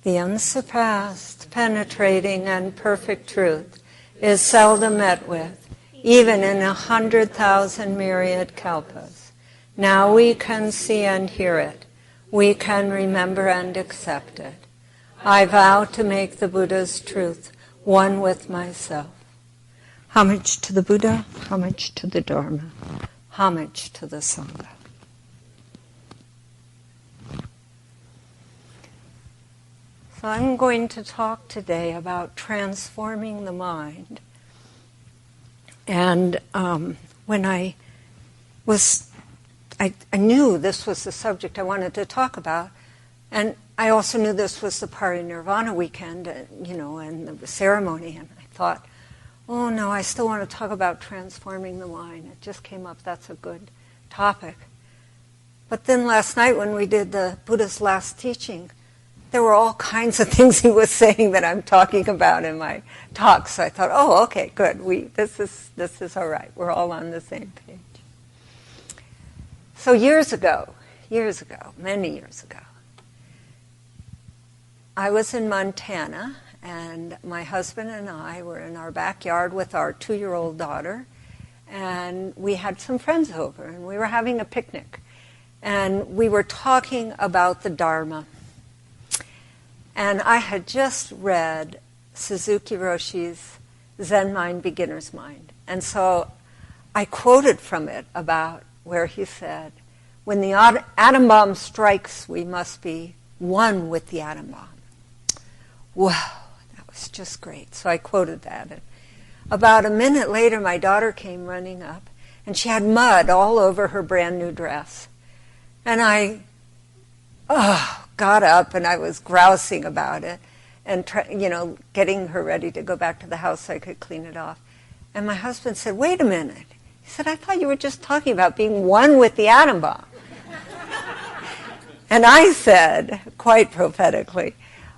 The unsurpassed, penetrating, and perfect truth is seldom met with, even in 100,000 myriad kalpas. Now we can see and hear it. We can remember and accept it. I vow to make the Buddha's truth one with myself. Homage to the Buddha, homage to the Dharma, homage to the Sangha. So I'm going to talk today about transforming the mind. And when I knew this was the subject I wanted to talk about, and I also knew this was the Parinirvana weekend, and the ceremony, and I thought, oh no, I still want to talk about transforming the mind. It just came up, that's a good topic. But then last night when we did the Buddha's last teaching, there were all kinds of things he was saying that I'm talking about in my talk. So I thought, oh, okay, good. This is all right. We're all on the same page. So many years ago, I was in Montana, and my husband and I were in our backyard with our 2-year-old daughter, and we had some friends over, and we were having a picnic, and we were talking about the Dharma. And I had just read Suzuki Roshi's Zen Mind, Beginner's Mind. And so I quoted from it about where he said, when the atom bomb strikes, we must be one with the atom bomb. Wow, that was just great. So I quoted that. And about a minute later, my daughter came running up, and she had mud all over her brand new dress. And I got up, and I was grousing about it and getting her ready to go back to the house so I could clean it off. And my husband said, wait a minute. He said, I thought you were just talking about being one with the atom bomb. And I said, quite prophetically,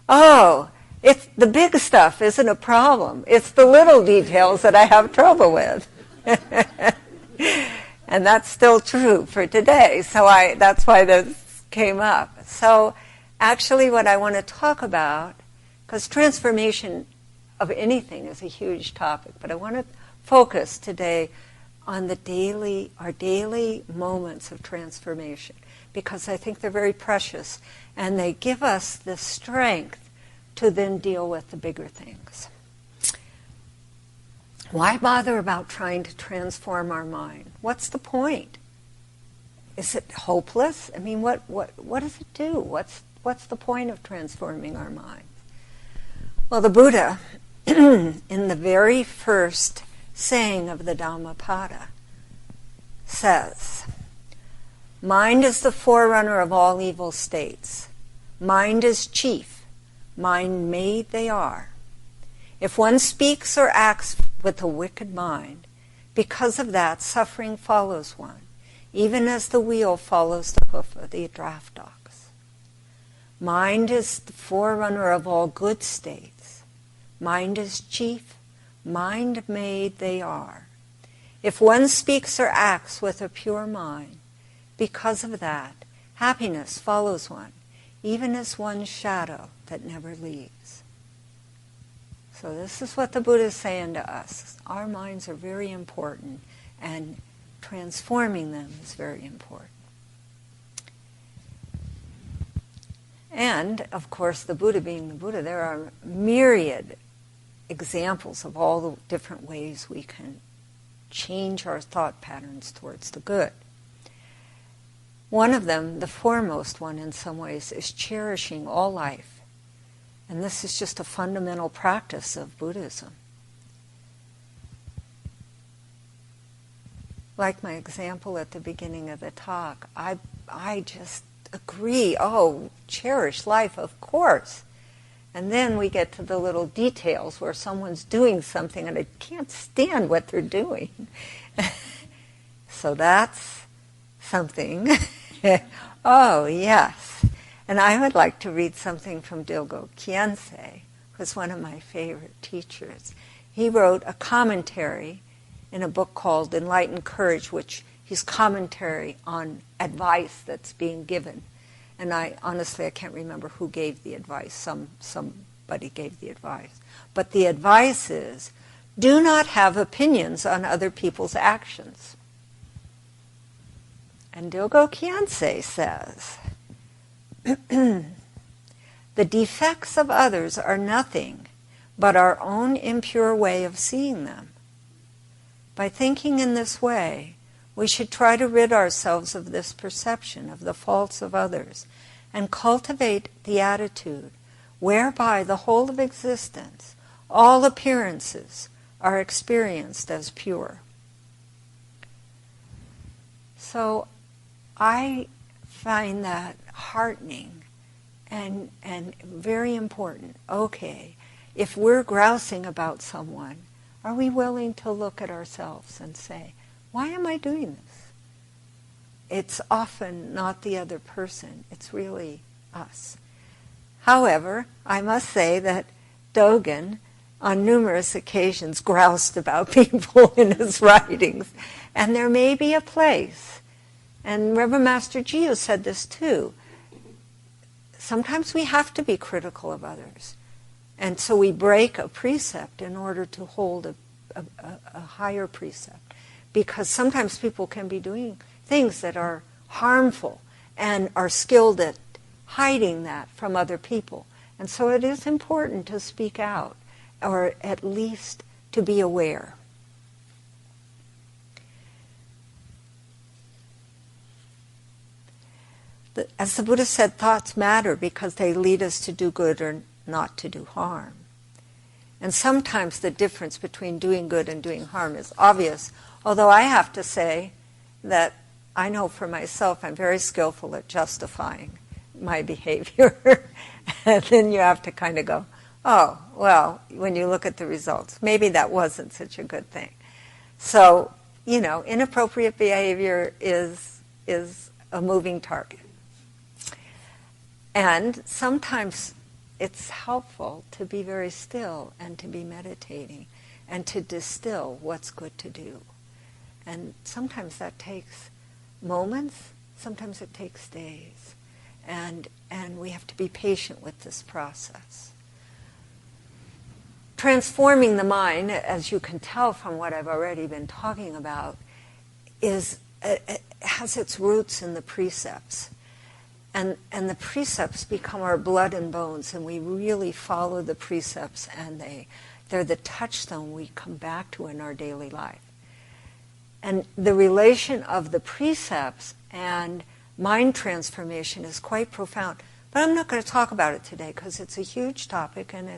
oh, it's the big stuff isn't a problem. It's the little details that I have trouble with. And that's still true for today. So that's why this came up. So actually what I want to talk about, because transformation of anything is a huge topic, but I want to focus today on our daily moments of transformation, because I think they're very precious, and they give us the strength to then deal with the bigger things. Why bother about trying to transform our mind? What's the point? Is it hopeless? I mean, what does it do? What's the point of transforming our minds? Well, the Buddha, in the very first saying of the Dhammapada, says, mind is the forerunner of all evil states. Mind is chief. Mind made they are. If one speaks or acts with a wicked mind, because of that, suffering follows one, even as the wheel follows the hoof of the draft ox. Mind is the forerunner of all good states. Mind is chief. Mind made they are. If one speaks or acts with a pure mind, because of that, happiness follows one, even as one's shadow that never leaves. So this is what the Buddha is saying to us. Our minds are very important, and transforming them is very important. And, of course, the Buddha being the Buddha, there are myriad examples of all the different ways we can change our thought patterns towards the good. One of them, the foremost one in some ways, is cherishing all life. And this is just a fundamental practice of Buddhism. Like my example at the beginning of the talk, I just agree, cherish life, of course. And then we get to the little details where someone's doing something and I can't stand what they're doing. So that's something. Oh, yes. And I would like to read something from Dilgo Khyentse, who's one of my favorite teachers. He wrote a commentary in a book called Enlightened Courage, which he's commentary on advice that's being given. And I can't remember who gave the advice. Somebody gave the advice. But the advice is, do not have opinions on other people's actions. And Dogo Khyentse says, the defects of others are nothing but our own impure way of seeing them. By thinking in this way, we should try to rid ourselves of this perception of the faults of others and cultivate the attitude whereby the whole of existence, all appearances, are experienced as pure. So I find that heartening and very important. Okay, if we're grousing about someone, are we willing to look at ourselves and say, why am I doing this? It's often not the other person, it's really us. However, I must say that Dogen, on numerous occasions, groused about people in his writings. And there may be a place, and Reverend Master Jiyu said this too, sometimes we have to be critical of others. And so we break a precept in order to hold a higher precept. Because sometimes people can be doing things that are harmful and are skilled at hiding that from other people. And so it is important to speak out, or at least to be aware. As the Buddha said, thoughts matter because they lead us to do good or not to do harm. And sometimes the difference between doing good and doing harm is obvious, although I have to say that I know for myself I'm very skillful at justifying my behavior. And then you have to kind of go, oh, well, when you look at the results, maybe that wasn't such a good thing. So, inappropriate behavior is a moving target. And sometimes it's helpful to be very still and to be meditating and to distill what's good to do. And sometimes that takes moments, sometimes it takes days. And we have to be patient with this process. Transforming the mind, as you can tell from what I've already been talking about, has its roots in the precepts. And the precepts become our blood and bones, and we really follow the precepts, and they're the touchstone we come back to in our daily life. And the relation of the precepts and mind transformation is quite profound. But I'm not going to talk about it today because it's a huge topic and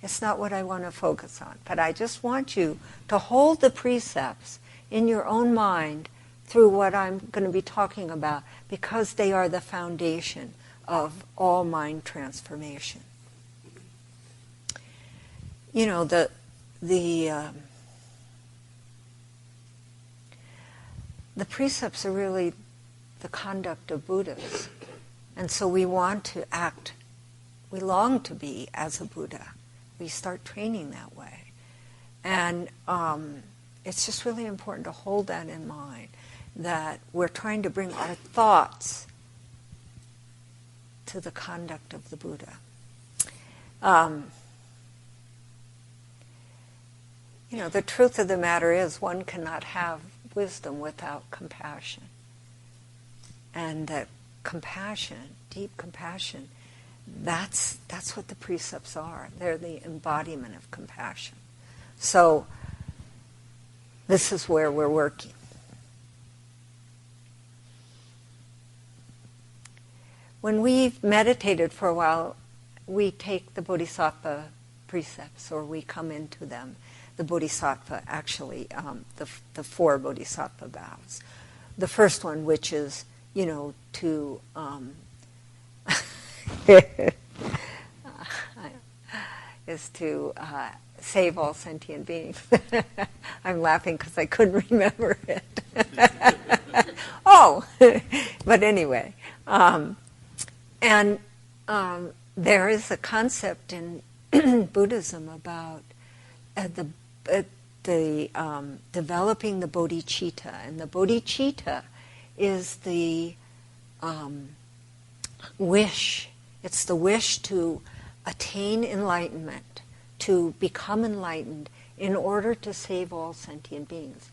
it's not what I want to focus on. But I just want you to hold the precepts in your own mind through what I'm going to be talking about, because they are the foundation of all mind transformation. The precepts are really the conduct of Buddhas. And so we want to act, we long to be as a Buddha. We start training that way. And it's just really important to hold that in mind, that we're trying to bring our thoughts to the conduct of the Buddha. The truth of the matter is one cannot have wisdom without compassion. And that compassion, deep compassion, that's what the precepts are. They're the embodiment of compassion. So this is where we're working. When we've meditated for a while, we take the Bodhisattva precepts, or we come into them. The Bodhisattva, actually, the four Bodhisattva vows. The first one, which is, to is to save all sentient beings. I'm laughing because I couldn't remember it. But anyway. There is a concept in Buddhism about developing the bodhicitta, and the bodhicitta is the wish. It's the wish to attain enlightenment, to become enlightened in order to save all sentient beings.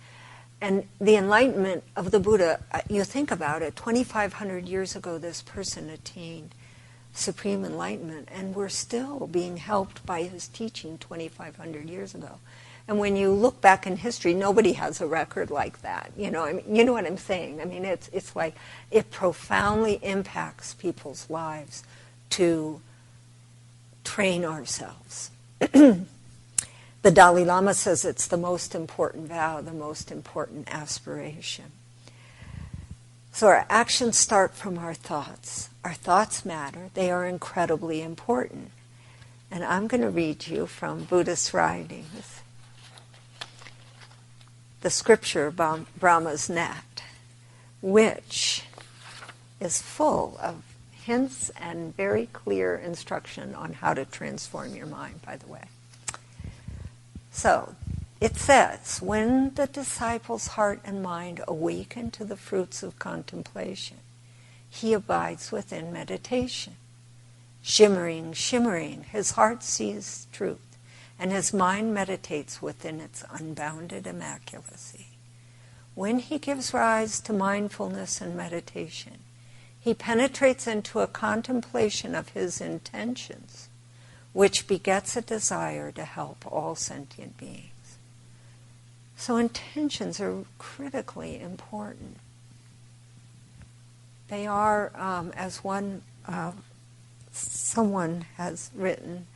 And the enlightenment of the Buddha, you think about it, 2,500 years ago this person attained supreme enlightenment, and we're still being helped by his teaching 2,500 years ago. And when you look back in history, nobody has a record like that. You know, I mean, you know what I'm saying? I mean, it's like it profoundly impacts people's lives to train ourselves. The Dalai Lama says it's the most important vow, the most important aspiration. So our actions start from our thoughts. Our thoughts matter. They are incredibly important. And I'm going to read you from Buddhist writings the scripture Brahma's Net, which is full of hints and very clear instruction on how to transform your mind, by the way. So, it says, when the disciple's heart and mind awaken to the fruits of contemplation, he abides within meditation. Shimmering, shimmering, his heart sees truth, and his mind meditates within its unbounded immaculacy. When he gives rise to mindfulness and meditation, he penetrates into a contemplation of his intentions, which begets a desire to help all sentient beings. So intentions are critically important. They are, as someone has written,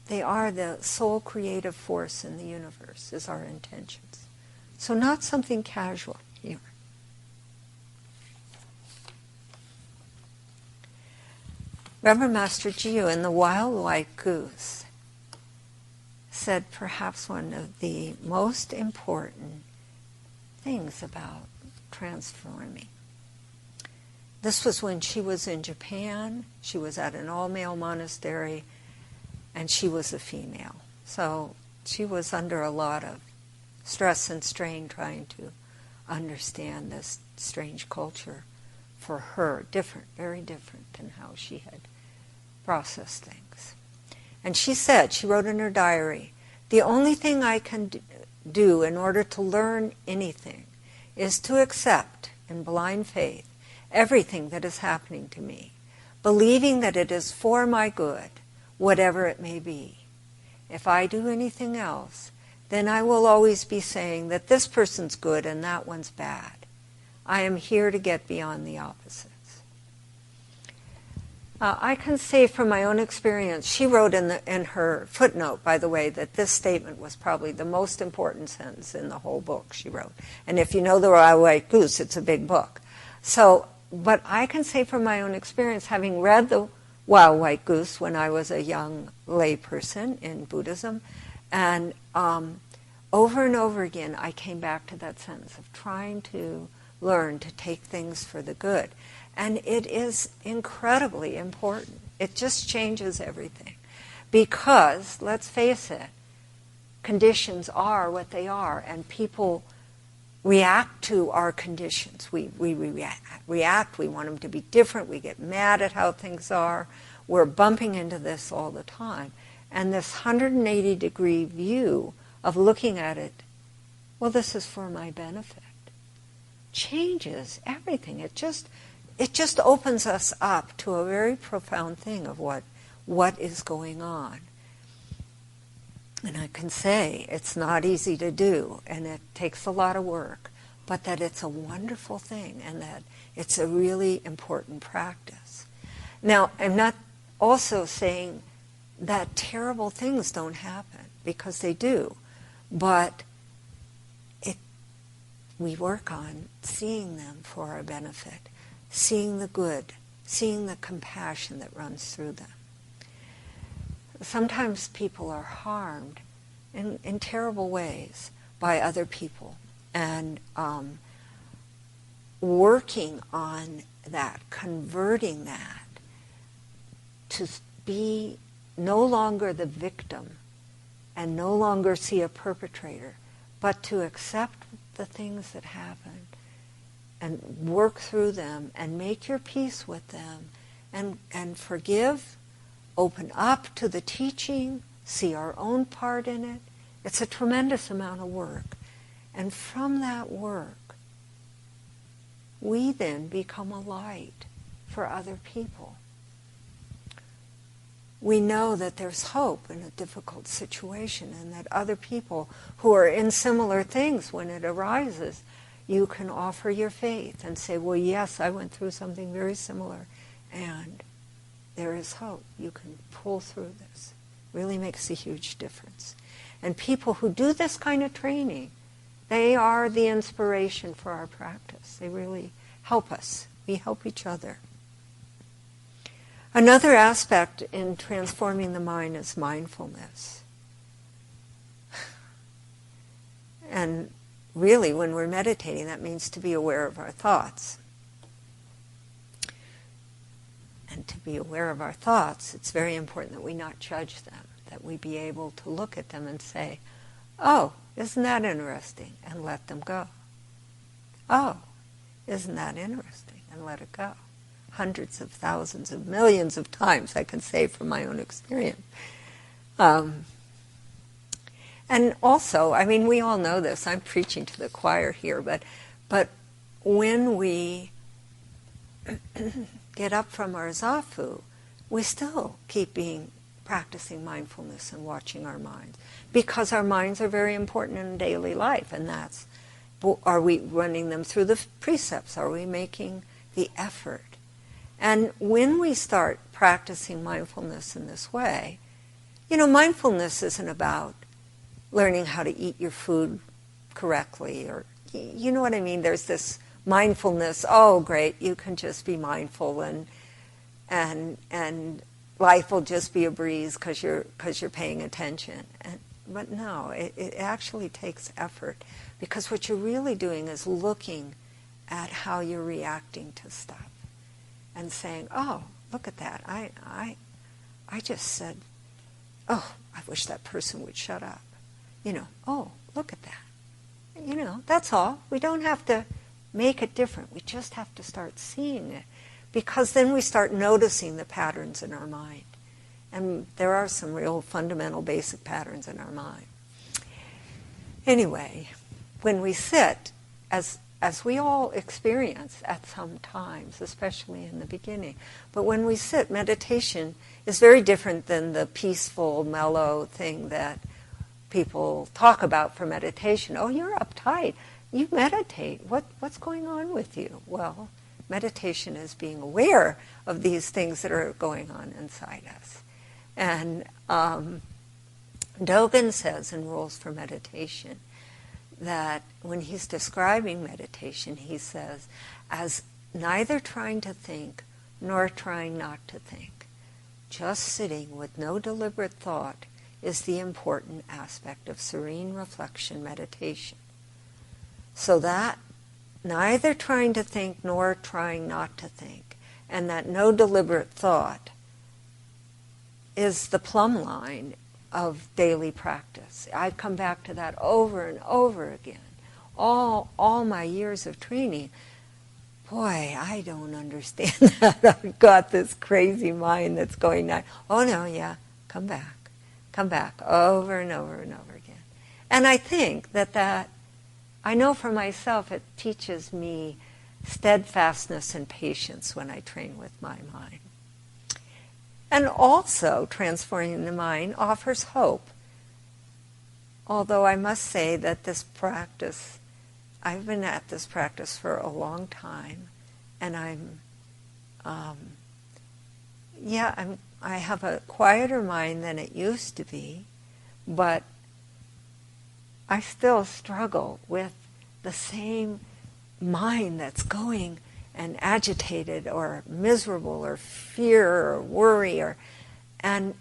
they are the sole creative force in the universe, is our intentions. So not something casual here. Reverend Master Jiyu in The Wild White Goose said perhaps one of the most important things about transforming. This was when she was in Japan. She was at an all-male monastery, and she was a female. So she was under a lot of stress and strain trying to understand this strange culture for her, different, very different than how she had processed things. And she said, she wrote in her diary, the only thing I can do in order to learn anything is to accept in blind faith everything that is happening to me, believing that it is for my good, whatever it may be. If I do anything else, then I will always be saying that this person's good and that one's bad. I am here to get beyond the opposites. I can say from my own experience, she wrote in her footnote, by the way, that this statement was probably the most important sentence in the whole book she wrote. And if you know The Wild White Goose, it's a big book. So, but I can say from my own experience, having read The Wild White Goose when I was a young lay person in Buddhism, and over and over again I came back to that sentence of trying to learn to take things for the good. And it is incredibly important. It just changes everything. Because, let's face it, conditions are what they are, and people react to our conditions. We react, we want them to be different, we get mad at how things are. We're bumping into this all the time. And this 180-degree view of looking at it, well, this is for my benefit, changes everything. It just opens us up to a very profound thing of what is going on. And I can say it's not easy to do, and it takes a lot of work, but that it's a wonderful thing, and that it's a really important practice. Now, I'm not also saying that terrible things don't happen, because they do, but we work on seeing them for our benefit, seeing the good, seeing the compassion that runs through them. Sometimes people are harmed in terrible ways by other people, and working on that, converting that to be no longer the victim and no longer see a perpetrator, but to accept the things that happen and work through them and make your peace with them and forgive, open up to the teaching, see our own part in it. It's a tremendous amount of work. And from that work, we then become a light for other people. We know that there's hope in a difficult situation, and that other people who are in similar things, when it arises, you can offer your faith and say, well, yes, I went through something very similar, and there is hope. You can pull through this. Really makes a huge difference. And people who do this kind of training, they are the inspiration for our practice. They really help us. We help each other. Another aspect in transforming the mind is mindfulness. And really, when we're meditating, that means to be aware of our thoughts. And to be aware of our thoughts, it's very important that we not judge them, that we be able to look at them and say, oh, isn't that interesting? And let them go. Oh, isn't that interesting? And let it go. Hundreds of thousands of millions of times, I can say from my own experience. And also, I mean, we all know this. I'm preaching to the choir here, but when we get up from our zafu, we still keep practicing mindfulness and watching our minds, because our minds are very important in daily life, and that's, are we running them through the precepts? Are we making the effort? And when we start practicing mindfulness in this way, mindfulness isn't about learning how to eat your food correctly, or, you know what I mean? There's this mindfulness, oh great, you can just be mindful and life will just be a breeze because you're paying attention. But no, it actually takes effort, because what you're really doing is looking at how you're reacting to stuff and saying, oh, look at that. I just said, oh, I wish that person would shut up. Oh, look at that. That's all. We don't have to make it different. We just have to start seeing it, because then we start noticing the patterns in our mind. And there are some real fundamental basic patterns in our mind. Anyway, when we sit, as we all experience at some times, especially in the beginning, but when we sit, meditation is very different than the peaceful, mellow thing that people talk about for meditation. Oh, you're uptight. You meditate. What's going on with you? Well, meditation is being aware of these things that are going on inside us. And Dogen says in Rules for Meditation that when he's describing meditation, he says, as neither trying to think nor trying not to think, just sitting with no deliberate thought is the important aspect of serene reflection meditation. So that neither trying to think nor trying not to think, and that no deliberate thought, is the plumb line of daily practice. I've come back to that over and over again. All my years of training, boy, I don't understand that. I've got this crazy mind that's going on. Oh no, yeah, come back, over and over and over again. And I think that I know for myself, it teaches me steadfastness and patience when I train with my mind. And also, transforming the mind offers hope. Although I must say that this practice, I've been at this practice for a long time, and I have a quieter mind than it used to be, but I still struggle with the same mind that's going and agitated or miserable or fear or worry and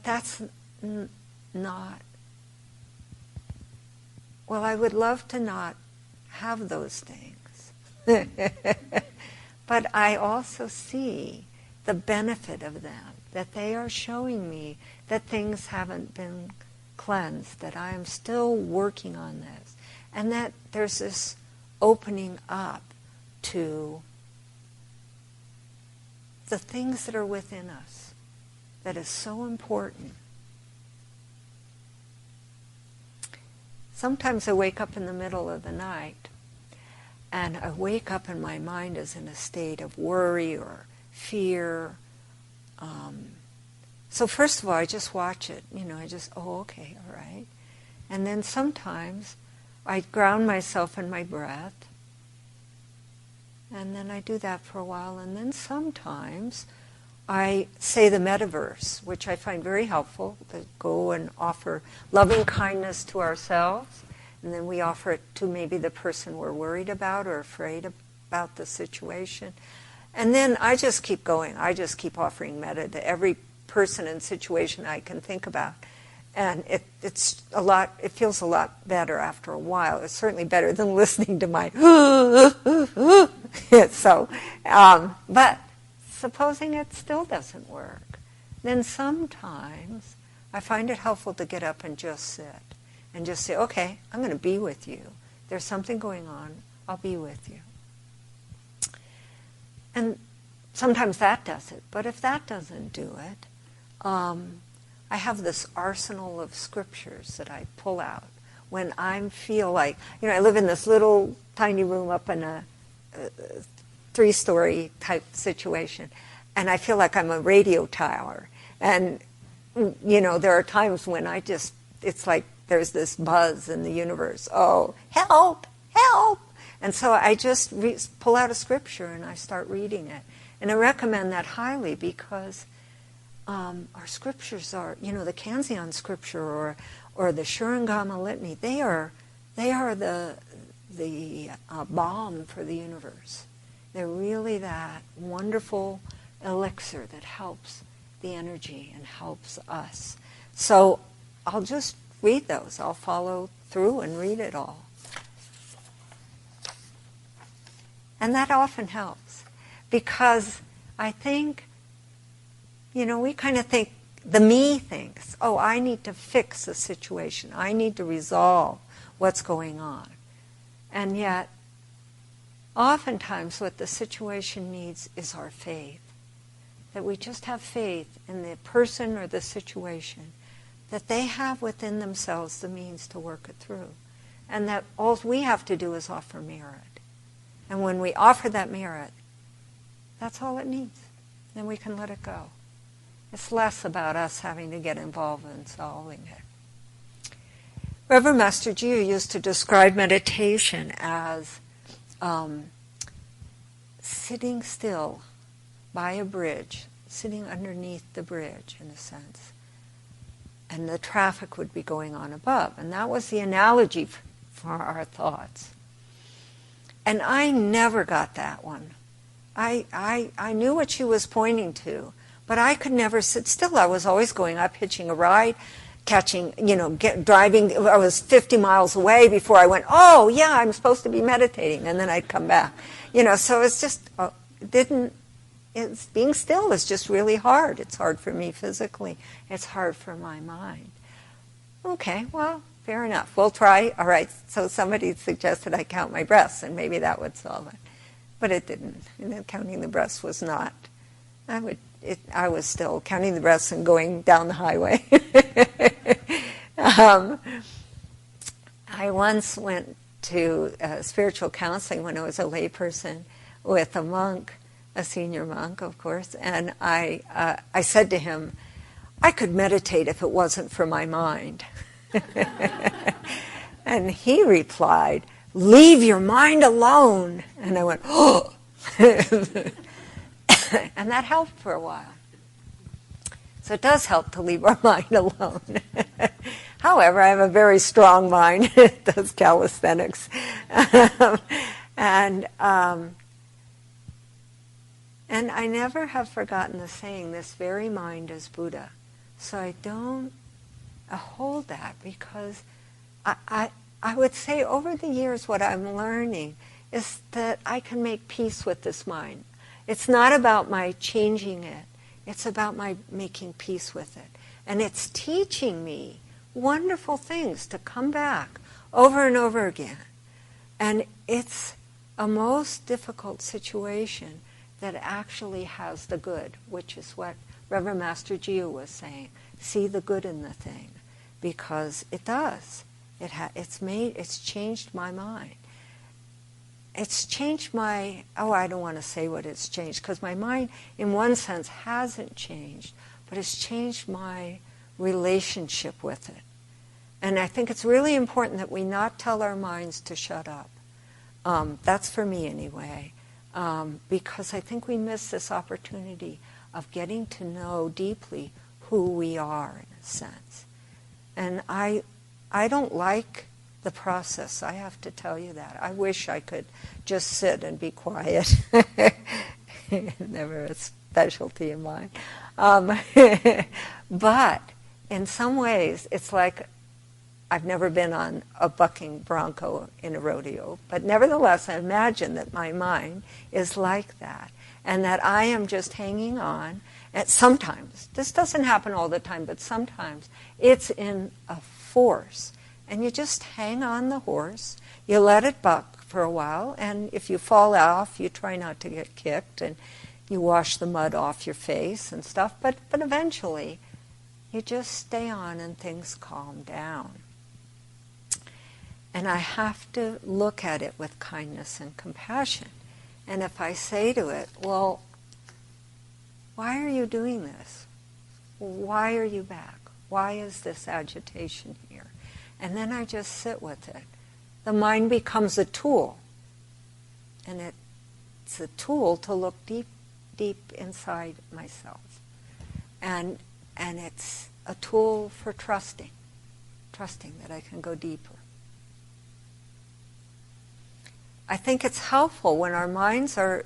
that's not, well, I would love to not have those things. But I also see the benefit of them, that they are showing me that things haven't been cleansed, that I am still working on this, and that there's this opening up to the things that are within us that is so important. Sometimes I wake up in the middle of the night, and I wake up and my mind is in a state of worry or fear. So first of all, I just watch it. I just, okay, all right. And then sometimes I ground myself in my breath, and then I do that for a while, and then sometimes I say the metaverse, which I find very helpful, to go and offer loving kindness to ourselves, and then we offer it to maybe the person we're worried about or afraid about the situation. And then I just keep going. I just keep offering metta to every person and situation I can think about. And it feels a lot better after a while. It's certainly better than listening to my but supposing it still doesn't work, then sometimes I find it helpful to get up and just sit and just say, okay, I'm going to be with you. There's something going on. I'll be with you. And sometimes that does it. But if that doesn't do it, I have this arsenal of scriptures that I pull out when I feel like, I live in this little tiny room up in a 3-story type situation, and I feel like I'm a radio tower. And, there are times when it's like there's this buzz in the universe. Oh, help, help. And so I just pull out a scripture and I start reading it. And I recommend that highly because our scriptures are, the Kanzeon scripture or the Shurangama litany, they are the balm for the universe. They're really that wonderful elixir that helps the energy and helps us. So I'll just read those. I'll follow through and read it all. And that often helps because I think, we kind of think, the me thinks, I need to fix the situation. I need to resolve what's going on. And yet, oftentimes what the situation needs is our faith. That we just have faith in the person or the situation, that they have within themselves the means to work it through. And that all we have to do is offer merit. And when we offer that merit, that's all it needs. Then we can let it go. It's less about us having to get involved in solving it. Reverend Master Jiyu used to describe meditation as sitting still by a bridge, sitting underneath the bridge, in a sense. And the traffic would be going on above. And that was the analogy for our thoughts. And I never got that one. I knew what she was pointing to, but I could never sit still. I was always going up, hitching a ride, catching, driving. I was 50 miles away before I went, oh, yeah, I'm supposed to be meditating. And then I'd come back. So it's just, being still is just really hard. It's hard for me physically. It's hard for my mind. Okay, well, fair enough. We'll try. All right, so somebody suggested I count my breaths, and maybe that would solve it. But it didn't. Counting the breaths was not. I was still counting the breaths and going down the highway. I once went to spiritual counseling when I was a layperson with a monk, a senior monk, of course, and I said to him, I could meditate if it wasn't for my mind. And he replied, leave your mind alone. And I went, oh. And that helped for a while. So it does help to leave our mind alone. However, I have a very strong mind. It does calisthenics. And I never have forgotten the saying, this very mind is Buddha. So I don't hold that because I would say over the years what I'm learning is that I can make peace with this mind. It's not about my changing it. It's about my making peace with it. And it's teaching me wonderful things to come back over and over again. And it's a most difficult situation that actually has the good, which is what Reverend Master Jiyu was saying. See the good in the thing, because it does. It's changed my mind. It's changed my, I don't want to say what it's changed, because my mind, in one sense, hasn't changed, but it's changed my relationship with it. And I think it's really important that we not tell our minds to shut up. That's for me anyway, because I think we miss this opportunity of getting to know deeply who we are, in a sense. And I don't like the process, I have to tell you that. I wish I could just sit and be quiet. Never a specialty of mine. But in some ways, it's like I've never been on a bucking bronco in a rodeo, but nevertheless, I imagine that my mind is like that, and that I am just hanging on. And sometimes, this doesn't happen all the time, but sometimes it's in a force. And you just hang on the horse, you let it buck for a while, and if you fall off, you try not to get kicked, and you wash the mud off your face and stuff, but eventually you just stay on and things calm down. And I have to look at it with kindness and compassion. And if I say to it, well, why are you doing this? Why are you back? Why is this agitation here? And then I just sit with it. The mind becomes a tool. And it's a tool to look deep, deep inside myself. And it's a tool for trusting that I can go deeper. I think it's helpful when our minds are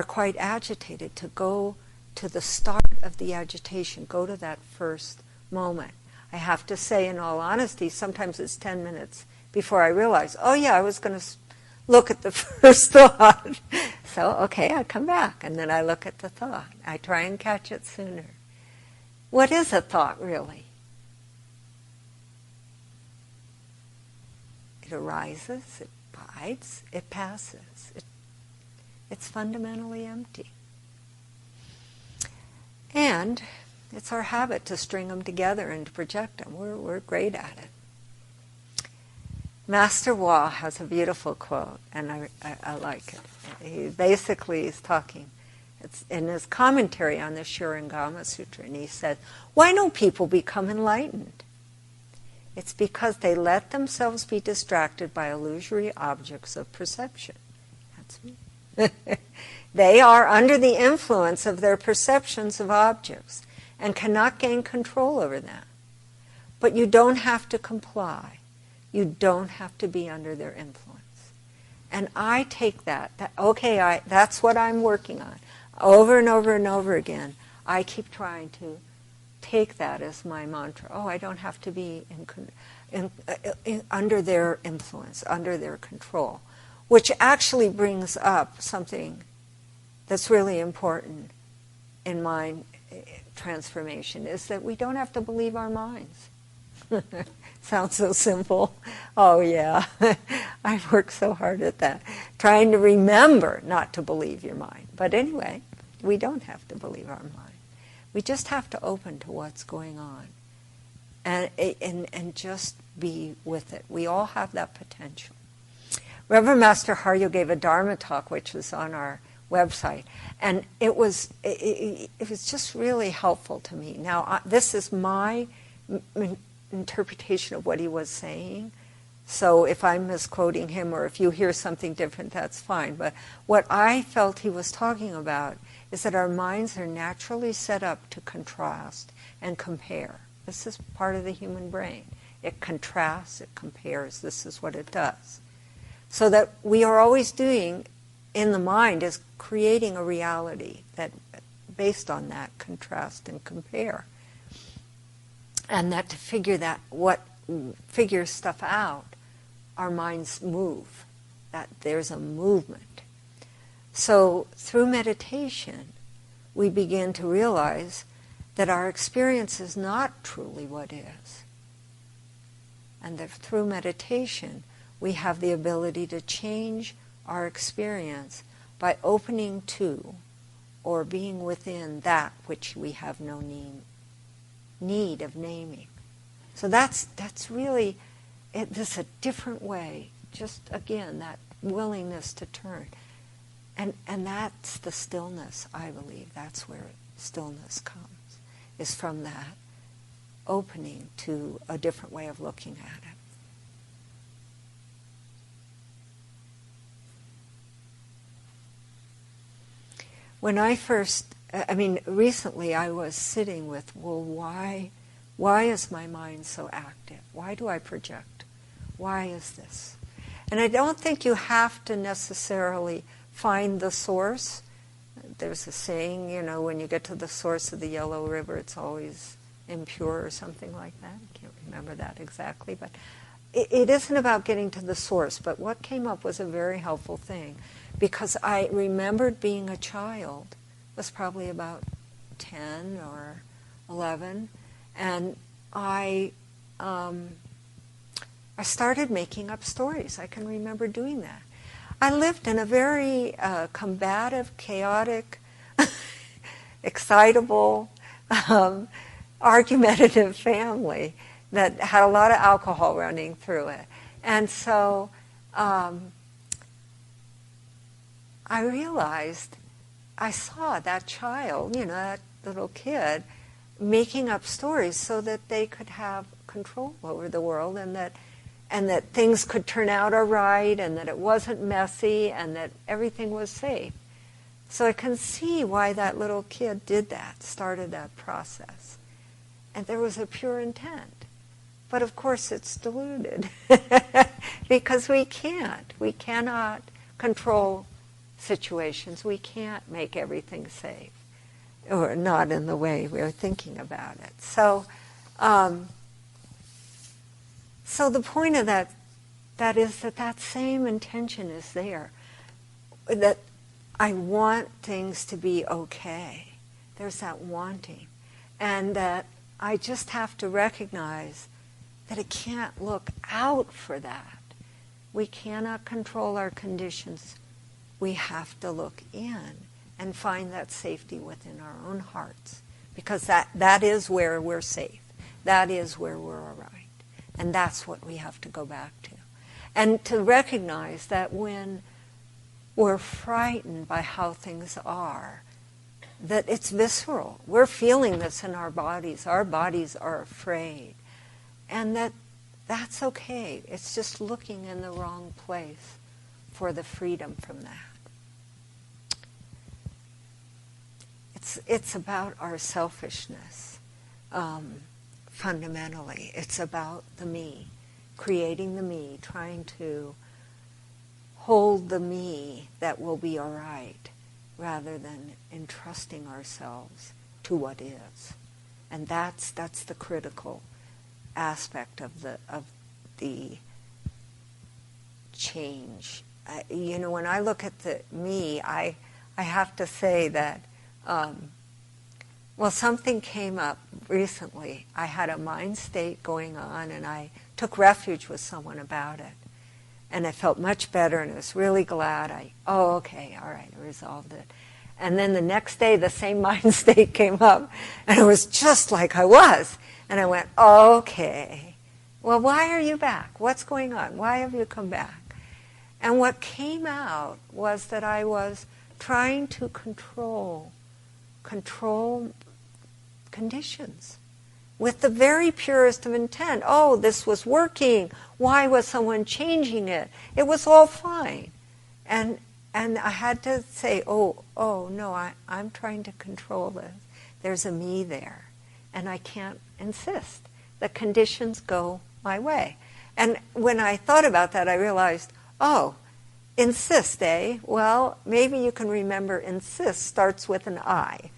quite agitated to go to the start of the agitation, go to that first moment. I have to say, in all honesty, sometimes it's 10 minutes before I realize, oh yeah, I was going to look at the first thought. So, okay, I come back, and then I look at the thought. I try and catch it sooner. What is a thought, really? It arises, it abides, it passes. It's fundamentally empty. And it's our habit to string them together and to project them. We're great at it. Master Hua has a beautiful quote, and I like it. He basically is talking, it's in his commentary on the Shurangama Sutra, and he said, why don't people become enlightened? It's because they let themselves be distracted by illusory objects of perception. That's me. They are under the influence of their perceptions of objects and cannot gain control over them. But you don't have to comply. You don't have to be under their influence. And I take that that's what I'm working on. Over and over and over again, I keep trying to take that as my mantra. Oh, I don't have to be under their influence, under their control, which actually brings up something that's really important in mind transformation, is that we don't have to believe our minds. Sounds so simple. Oh yeah, I've worked so hard at that, trying to remember not to believe your mind. But anyway, we don't have to believe our mind. We just have to open to what's going on and just be with it. We all have that potential. Reverend Master Haryo gave a Dharma talk, which was on our website, and it was just really helpful to me. Now, this is my interpretation of what he was saying, so if I'm misquoting him or if you hear something different, that's fine. But what I felt he was talking about is that our minds are naturally set up to contrast and compare. This is part of the human brain. It contrasts, it compares. This is what it does. So that we are always doing in the mind is creating a reality that based on that contrast and compare. And that to figure stuff out, our minds move, that there's a movement. So through meditation, we begin to realize that our experience is not truly what is. And that through meditation, we have the ability to change our experience by opening to or being within that which we have no need of naming. So that's really, this is a different way, just again, that willingness to turn. And that's the stillness, I believe. That's where stillness comes, is from that opening to a different way of looking at it. When I first, recently I was sitting with, well, why is my mind so active? Why do I project? Why is this? And I don't think you have to necessarily find the source. There's a saying, when you get to the source of the Yellow River, it's always impure or something like that. I can't remember that exactly, but it isn't about getting to the source. But what came up was a very helpful thing, because I remembered being a child, was probably about 10 or 11, and I started making up stories. I can remember doing that. I lived in a very combative, chaotic, excitable, argumentative family that had a lot of alcohol running through it. And so I realized, I saw that child, that little kid, making up stories so that they could have control over the world, and that things could turn out all right, and that it wasn't messy, and that everything was safe. So I can see why that little kid did that, started that process. And there was a pure intent. But of course it's diluted because we cannot control situations. We can't make everything safe, or not in the way we're thinking about it. So the point of that is that same intention is there, that I want things to be okay. There's that wanting. And that I just have to recognize that it can't look out for that. We cannot control our conditions. We have to look in and find that safety within our own hearts, because that is where we're safe. That is where we're all right. And that's what we have to go back to. And to recognize that when we're frightened by how things are, that it's visceral. We're feeling this in our bodies. Our bodies are afraid. And that's okay. It's just looking in the wrong place for the freedom from that. It's about our selfishness, fundamentally. It's about the me, creating the me, trying to hold the me that will be all right, rather than entrusting ourselves to what is. And that's the critical aspect of the change. When I look at the me, I have to say that something came up recently. I had a mind state going on, and I took refuge with someone about it. And I felt much better, and I was really glad. Okay, all right, I resolved it. And then the next day, the same mind state came up, and it was just like I was. And I went, okay, well, why are you back? What's going on? Why have you come back? And what came out was that I was trying to control conditions with the very purest of intent. Oh, this was working. Why was someone changing it? It was all fine. And I had to say, oh no, I'm trying to control this. There's a me there. And I can't insist. The conditions go my way. And when I thought about that, I realized, insist, eh? Well, maybe you can remember insist starts with an I.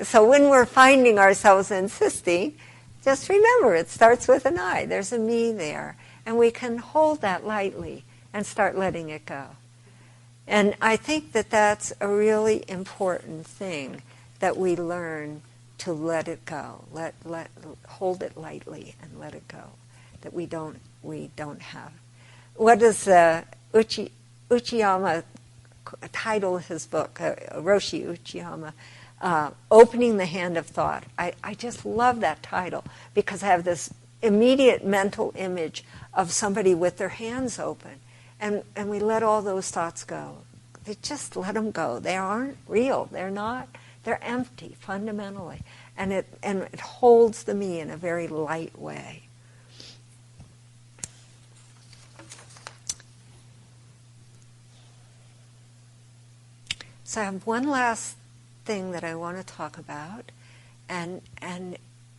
So when we're finding ourselves insisting, just remember it starts with an I. There's a me there. And we can hold that lightly and start letting it go. And I think that that's a really important thing, that we learn to let it go. Hold it lightly and let it go. That we don't have. What does Uchiyama titled his book, Roshi Uchiyama, Opening the Hand of Thought. I just love that title because I have this immediate mental image of somebody with their hands open. And we let all those thoughts go. They just let them go. They aren't real. They're not. They're empty, fundamentally. And it holds the me in a very light way. So I have one last thing that I want to talk about, and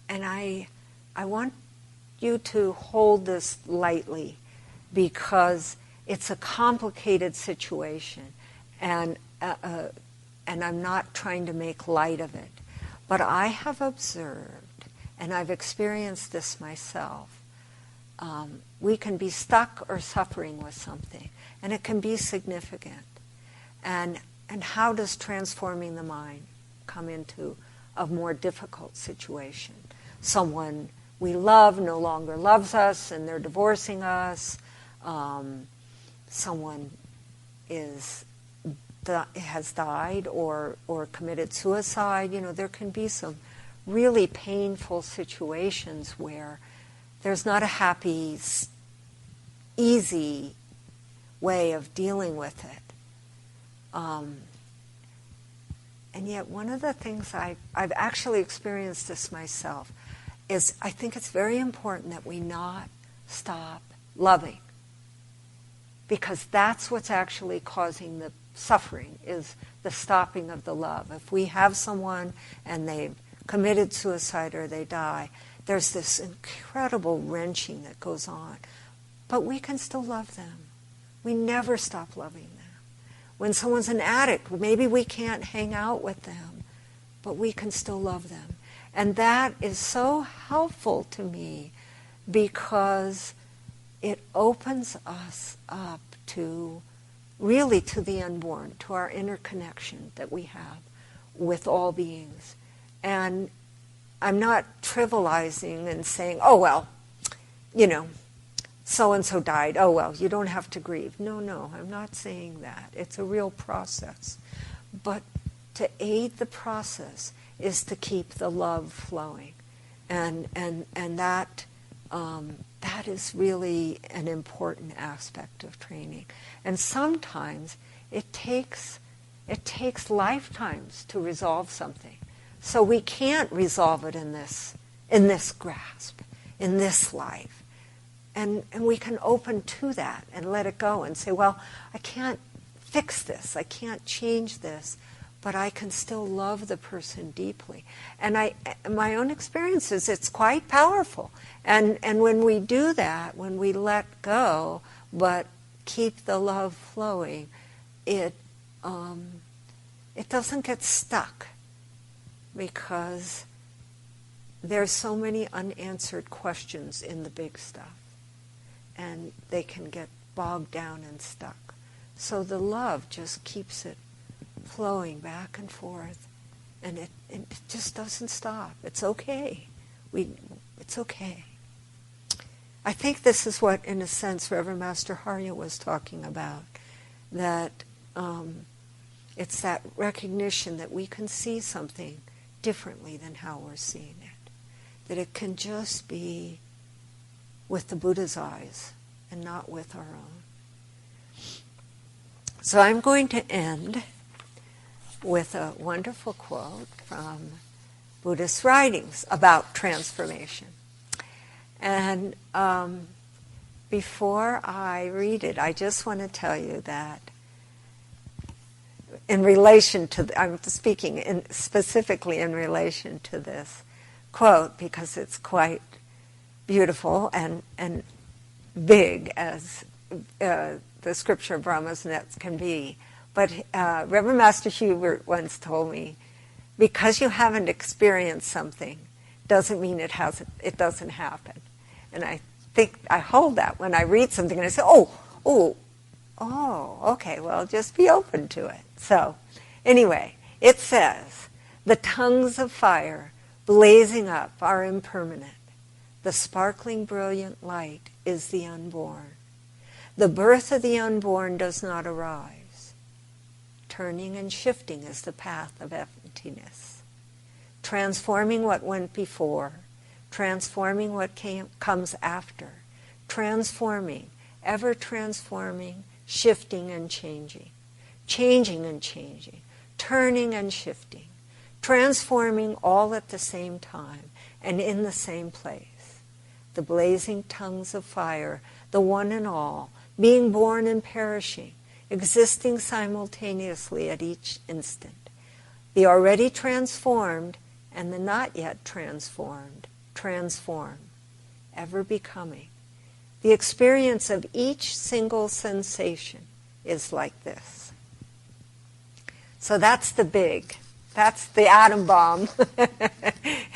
I want you to hold this lightly because it's a complicated situation, and I'm not trying to make light of it. But I have observed, and I've experienced this myself, we can be stuck or suffering with something, and it can be significant. And how does transforming the mind come into a more difficult situation? Someone we love no longer loves us, and they're divorcing us. Someone has died or committed suicide. There can be some really painful situations where there's not a happy, easy way of dealing with it. And yet one of the things I've actually experienced this myself is I think it's very important that we not stop loving, because that's what's actually causing the suffering, is the stopping of the love. If we have someone and they've committed suicide or they die, there's this incredible wrenching that goes on. But we can still love them. We never stop loving them. When someone's an addict, maybe we can't hang out with them, but we can still love them. And that is so helpful to me because it opens us up to really to the unborn, to our inner connection that we have with all beings. And I'm not trivializing and saying, oh, well, so-and-so died. Oh, well, you don't have to grieve. No, I'm not saying that. It's a real process. But to aid the process is to keep the love flowing. And that is really an important aspect of training. And sometimes it takes lifetimes to resolve something. So we can't resolve it in this grasp, in this life. And we can open to that and let it go and say, well, I can't fix this, I can't change this, but I can still love the person deeply. And my own experience is it's quite powerful. And when we do that, when we let go, but keep the love flowing, it doesn't get stuck, because there's so many unanswered questions in the big stuff, and they can get bogged down and stuck. So the love just keeps it flowing back and forth, and it just doesn't stop. It's okay. It's okay. I think this is what, in a sense, Reverend Master Harya was talking about, that it's that recognition that we can see something differently than how we're seeing it. That it can just be with the Buddha's eyes and not with our own. So I'm going to end with a wonderful quote from Buddhist writings about transformation. And before I read it, I just want to tell you that in relation to, I'm speaking specifically in relation to this quote, because it's quite beautiful and big as the scripture of Brahma's nets can be. But Reverend Master Hubert once told me, because you haven't experienced something doesn't mean it doesn't happen. And I think I hold that when I read something and I say, oh, okay, well, just be open to it. So, anyway, it says, the tongues of fire blazing up are impermanent. The sparkling brilliant light is the unborn. The birth of the unborn does not arise. Turning and shifting is the path of emptiness. Transforming what went before, transforming what comes after, transforming, ever transforming, shifting and changing and changing, turning and shifting, transforming all at the same time and in the same place. The blazing tongues of fire, the one and all, being born and perishing, existing simultaneously at each instant. The already transformed and the not yet transformed transform, ever becoming. The experience of each single sensation is like this. So that's the atom bomb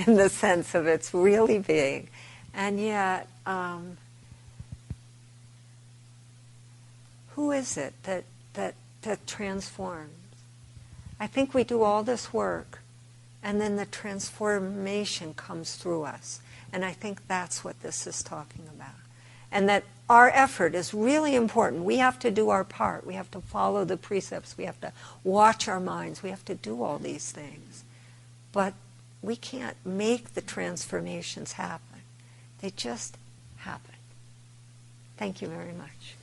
in the sense of it's really big. And yet, who is it that transforms? I think we do all this work, and then the transformation comes through us. And I think that's what this is talking about. And that our effort is really important. We have to do our part. We have to follow the precepts. We have to watch our minds. We have to do all these things. But we can't make the transformations happen. They just happen. Thank you very much.